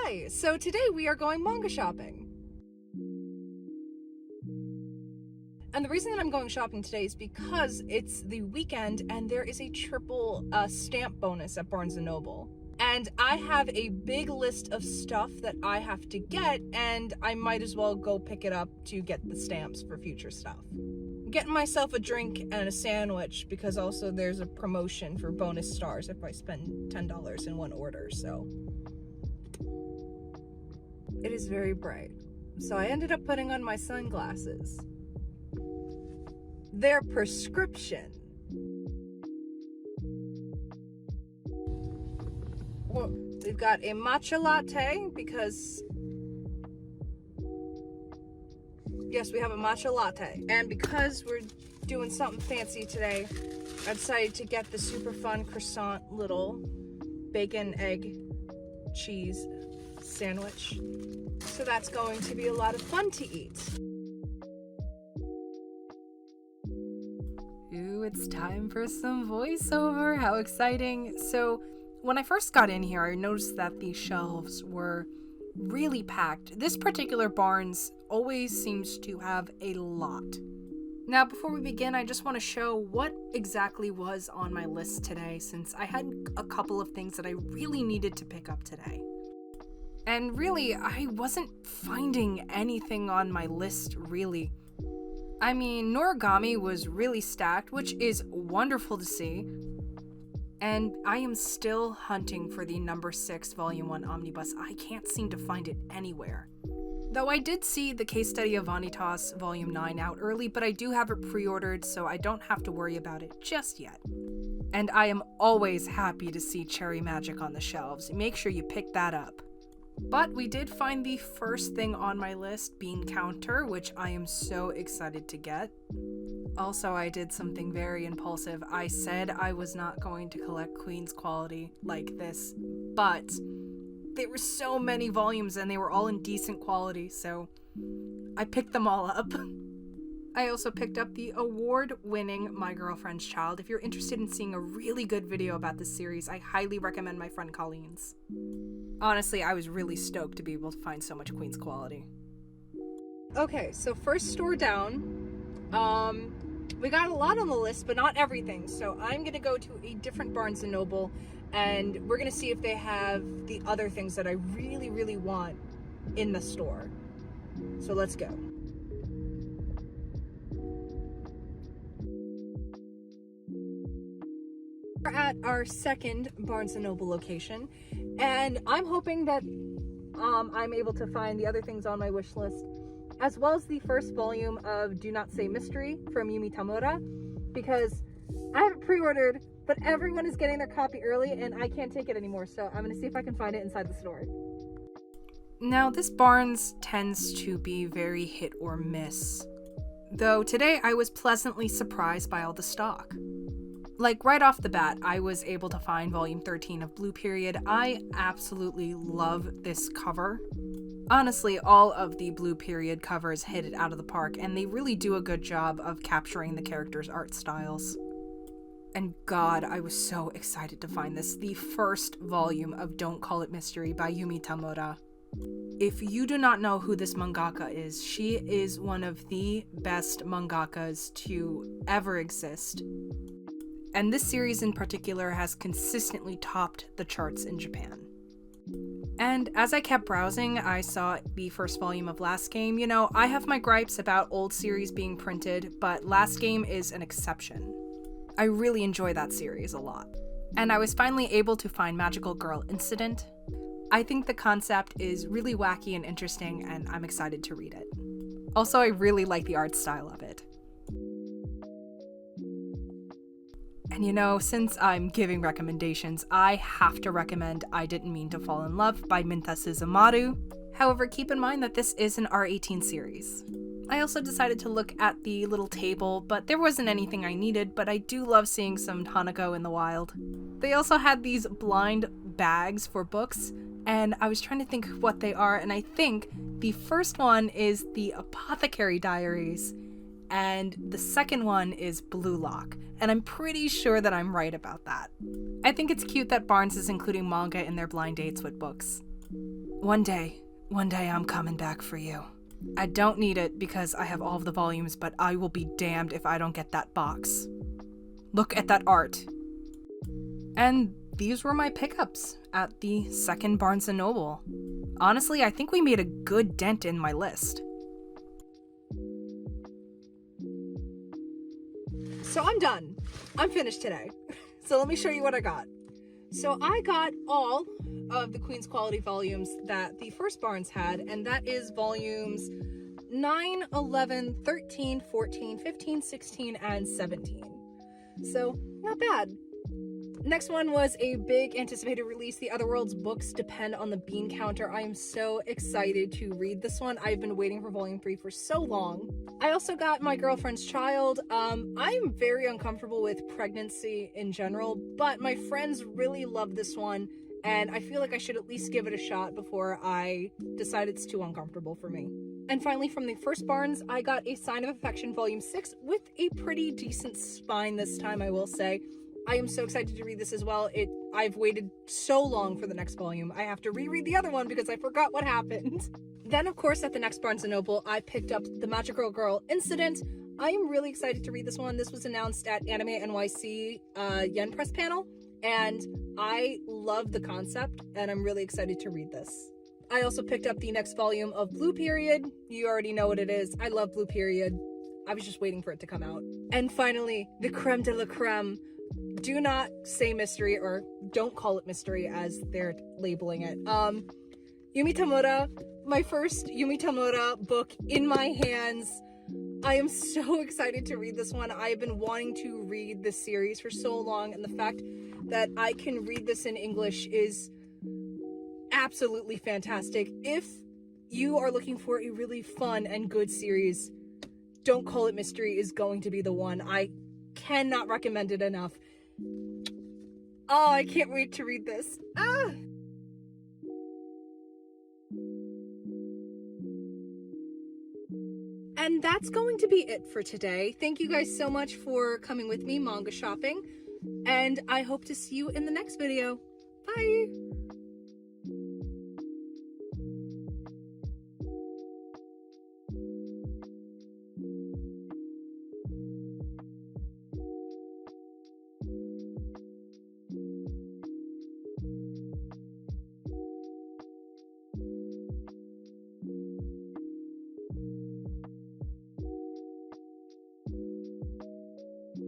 Hi! So today we are going manga shopping. And the reason that I'm going shopping today is because it's the weekend and there is a triple stamp bonus at Barnes & Noble. And I have a big list of stuff that I have to get, and I might as well go pick it up to get the stamps for future stuff. I'm getting myself a drink and a sandwich because also there's a promotion for bonus stars if I spend $10 in one order, so it is very bright. So I ended up putting on my sunglasses. They're prescription. Well, we've got a matcha latte because, yes, we have a matcha latte. And because we're doing something fancy today, I decided to get the super fun croissant little bacon, egg, cheese sandwich. So that's going to be a lot of fun to eat. Ooh, it's time for some voiceover. How exciting. So when I first got in here, I noticed that the shelves were really packed. This particular Barnes always seems to have a lot. Now, before we begin, I just want to show what exactly was on my list today, since I had a couple of things that I really needed to pick up today. And really, I wasn't finding anything on my list, really. I mean, Noragami was really stacked, which is wonderful to see. And I am still hunting for the number 6 Volume 1 Omnibus. I can't seem to find it anywhere. Though I did see the case study of Vanitas Volume 9 out early, but I do have it pre-ordered, so I don't have to worry about it just yet. And I am always happy to see Cherry Magic on the shelves. Make sure you pick that up. But we did find the first thing on my list, Bean Counter, which I am so excited to get. Also, I did something very impulsive. I said I was not going to collect Queen's Quality like this, but there were so many volumes and they were all in decent quality, so I picked them all up. I also picked up the award-winning My Girlfriend's Child. If you're interested in seeing a really good video about this series, I highly recommend my friend Colleen's. Honestly, I was really stoked to be able to find so much Queen's Quality. Okay, so first store down. We got a lot on the list, but not everything. So I'm gonna go to a different Barnes & Noble, and we're gonna see if they have the other things that I really, really want in the store. So let's go. We're at our second Barnes & Noble location, and I'm hoping that I'm able to find the other things on my wish list, as well as the first volume of Do Not Say Mystery from Yumi Tamura, because I have it pre-ordered, but everyone is getting their copy early and I can't take it anymore, so I'm gonna see if I can find it inside the store. Now, this Barnes tends to be very hit or miss, though today I was pleasantly surprised by all the stock. Like, right off the bat, I was able to find volume 13 of Blue Period. I absolutely love this cover. Honestly, all of the Blue Period covers hit it out of the park, and they really do a good job of capturing the characters' art styles. And God, I was so excited to find this, the first volume of Don't Call It Mystery by Yumi Tamura. If you do not know who this mangaka is, she is one of the best mangakas to ever exist. And this series in particular has consistently topped the charts in Japan. And as I kept browsing, I saw the first volume of Last Game. You know, I have my gripes about old series being printed, but Last Game is an exception. I really enjoy that series a lot. And I was finally able to find Magical Girl Incident. I think the concept is really wacky and interesting, and I'm excited to read it. Also, I really like the art style of it. And you know, since I'm giving recommendations, I have to recommend I Didn't Mean to Fall in Love by Minta Suzumaru. However, keep in mind that this is an R18 series. I also decided to look at the little table, but there wasn't anything I needed, but I do love seeing some Hanako in the wild. They also had these blind bags for books, and I was trying to think what they are, and I think the first one is the Apothecary Diaries, and the second one is Blue Lock, and I'm pretty sure that I'm right about that. I think it's cute that Barnes is including manga in their blind dates with books. One day I'm coming back for you. I don't need it because I have all of the volumes, but I will be damned if I don't get that box. Look at that art. And these were my pickups at the second Barnes & Noble. Honestly, I think we made a good dent in my list. So I'm done. I'm finished today. So let me show you what I got. So I got all of the Queen's Quality volumes that the first Barnes had, and that is volumes 9, 11, 13, 14, 15, 16, and 17. So not bad. Next one was a big anticipated release, The Otherworld's Books Depend on the Bean Counter. I am so excited to read this one. I've been waiting for volume 3 for so long. I also got My Girlfriend's Child. I'm very uncomfortable with pregnancy in general, but my friends really love this one, and I feel like I should at least give it a shot before I decide it's too uncomfortable for me. And finally, from the first Barnes, I got A Sign of Affection Volume 6 with a pretty decent spine this time, I will say. I am so excited to read this as well. I've waited so long for the next volume. I have to reread the other one because I forgot what happened. Then, of course, at the next Barnes & Noble, I picked up The Magical Girl Incident. I am really excited to read this one. This was announced at Anime NYC Yen Press panel, and I love the concept, and I'm really excited to read this. I also picked up the next volume of Blue Period. You already know what it is. I love Blue Period. I was just waiting for it to come out. And finally, the creme de la creme. Do not say mystery, or don't call it mystery as they're labeling it. Yumi Tamura, my first Yumi Tamura book in my hands. I am so excited to read this one. I've been wanting to read this series for so long, and the fact that I can read this in English is absolutely fantastic. If you are looking for a really fun and good series, Don't Call It Mystery is going to be the one. I cannot recommend it enough. Oh, I can't wait to read this. And that's going to be it for today. Thank you guys so much for coming with me manga shopping, and I hope to see you in the next video. Bye!